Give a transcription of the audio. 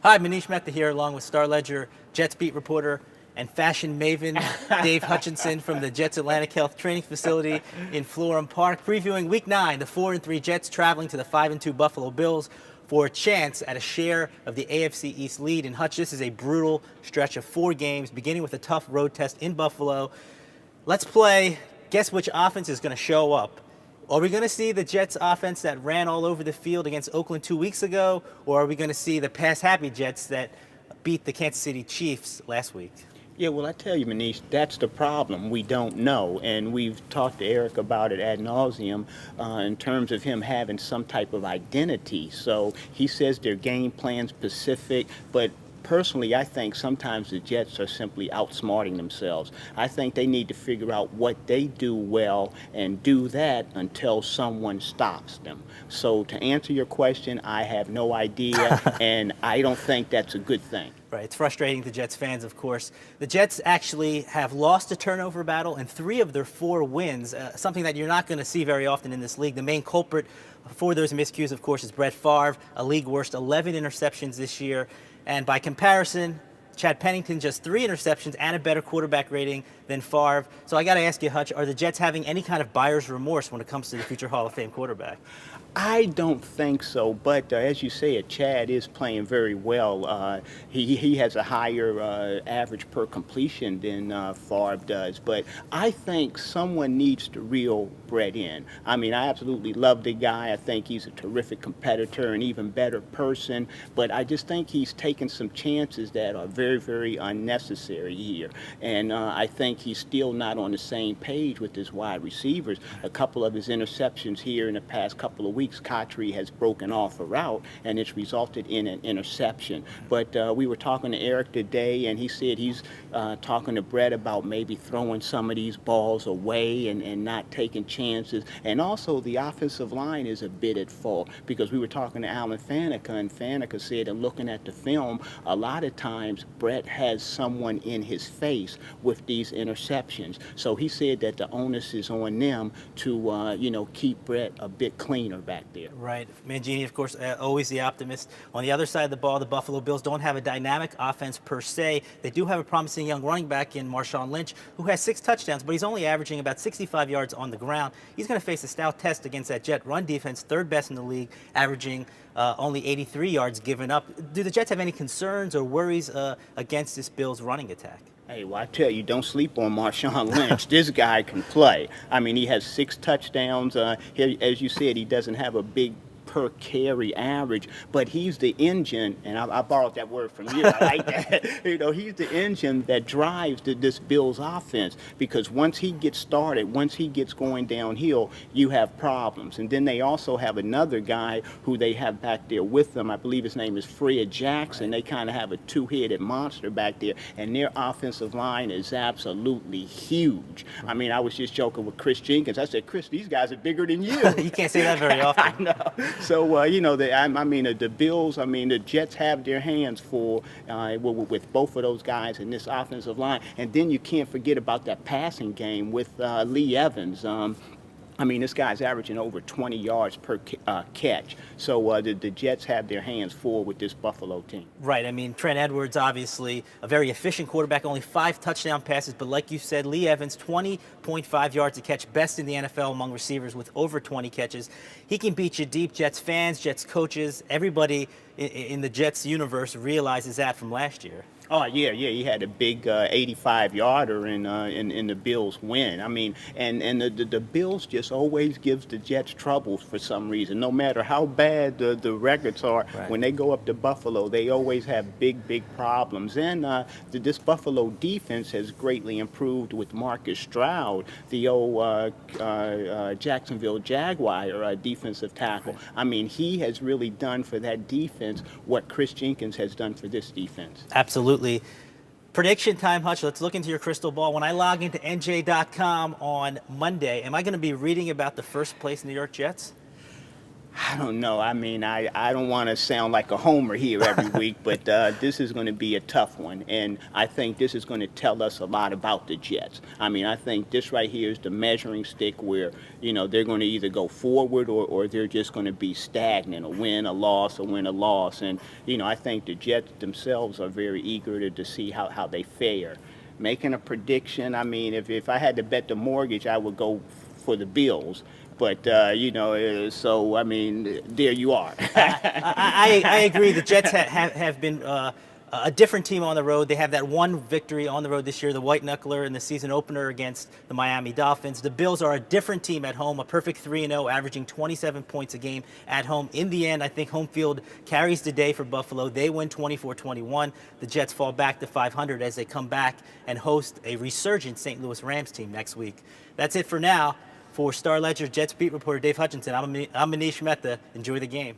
Hi, Manish Mehta here, along with Star Ledger Jets beat reporter and fashion maven Dave Hutchinson from the Jets Atlantic Health Training Facility in Florham Park, previewing Week 9, the 4-3 Jets traveling to the 5-2 Buffalo Bills for a chance at a share of the AFC East lead. And Hutch, this is a brutal stretch of 4 games, beginning with a tough road test in Buffalo. Let's play guess which offense is going to show up. Are we going to see the Jets offense that ran all over the field against Oakland 2 weeks ago, or are we going to see the pass-happy Jets that beat the Kansas City Chiefs last week? Yeah, well, I tell you, Manish, that's the problem. We don't know, and we've talked to Eric about it ad nauseum in terms of him having some type of identity. So he says their game plan specific, but personally, I think sometimes the Jets are simply outsmarting themselves. I think they need to figure out what they do well and do that until someone stops them. So to answer your question, I have no idea, and I don't think that's a good thing. Right, it's frustrating to Jets fans, of course. The Jets actually have lost a turnover battle in 3 of their 4 wins, something that you're not going to see very often in this league. The main culprit for those miscues, of course, is Brett Favre, a league worst 11 interceptions this year. And by comparison, Chad Pennington just 3 interceptions and a better quarterback rating than Favre. So I got to ask you, Hutch, are the Jets having any kind of buyer's remorse when it comes to the future Hall of Fame quarterback? I don't think so, but as you said, Chad is playing very well. He has a higher average per completion than Favre does, but I think someone needs to reel Brett in. I mean, I absolutely love the guy. I think he's a terrific competitor, an even better person, but I just think he's taken some chances that are very, very unnecessary here. And I think he's still not on the same page with his wide receivers. A couple of his interceptions here in the past couple of weeks, Kotri has broken off a route, and it's resulted in an interception. But we were talking to Eric today, and he said he's talking to Brett about maybe throwing some of these balls away and not taking chances. And also, the offensive line is a bit at fault, because we were talking to Alan Faneca, and Faneca said, and looking at the film, a lot of times Brett has someone in his face with these interceptions. So he said that the onus is on them to, keep Brett a bit cleaner back there. Right. Mangini, of course, always the optimist. On the other side of the ball, the Buffalo Bills don't have a dynamic offense per se. They do have a promising young running back in Marshawn Lynch, who has 6 touchdowns, but he's only averaging about 65 yards on the ground. He's going to face a stout test against that Jet run defense, 3rd best in the league, averaging only 83 yards given up. Do the Jets have any concerns or worries against this Bills running attack? Hey, well, I tell you, don't sleep on Marshawn Lynch. This guy can play. I mean, he has 6 touchdowns. As you said, he doesn't have a big per carry average, but he's the engine, and I borrowed that word from you. I like that. He's the engine that drives this Bills offense, because once he gets started, once he gets going downhill, you have problems. And then they also have another guy who they have back there with them. I believe his name is Fred Jackson. They kind of have a 2-headed monster back there, and their offensive line is absolutely huge. I mean, I was just joking with Chris Jenkins. I said, Chris, these guys are bigger than you. You can't say that very often. I know. So, the Bills, the Jets have their hands full with both of those guys in this offensive line. And then you can't forget about that passing game with Lee Evans. This guy's averaging over 20 yards per catch. So the Jets have their hands full with this Buffalo team. Right. Trent Edwards, obviously a very efficient quarterback, only 5 touchdown passes. But like you said, Lee Evans, 20.5 yards a catch, best in the NFL among receivers with over 20 catches. He can beat you deep. Jets fans, Jets coaches, everybody in the Jets universe realizes that from last year. Oh, yeah, he had a big 85-yarder in the Bills' win. And the Bills just always gives the Jets trouble for some reason. No matter how bad the records are, right. When they go up to Buffalo, they always have big problems. And this Buffalo defense has greatly improved with Marcus Stroud, the old Jacksonville Jaguar defensive tackle. Right. He has really done for that defense what Chris Jenkins has done for this defense. Absolutely. Prediction time, Hutch. Let's look into your crystal ball. When I log into NJ.com on Monday, am I going to be reading about the first place New York Jets? I don't know. I mean, I don't want to sound like a homer here every week, but this is going to be a tough one. And I think this is going to tell us a lot about the Jets. I mean, I think this right here is the measuring stick where, they're going to either go forward or they're just going to be stagnant, a win, a loss, a win, a loss. And, I think the Jets themselves are very eager to see how they fare. Making a prediction, I mean, if I had to bet the mortgage, I would go for the Bills. But, so, I mean, there you are. I agree. The Jets have been a different team on the road. They have that one victory on the road this year, the white knuckler in the season opener against the Miami Dolphins. The Bills are a different team at home, a perfect 3-0, averaging 27 points a game at home. In the end, I think home field carries the day for Buffalo. They win 24-21. The Jets fall back to 500 as they come back and host a resurgent St. Louis Rams team next week. That's it for now. For Star Ledger Jets beat reporter Dave Hutchinson, I'm Manish Mehta. Enjoy the game.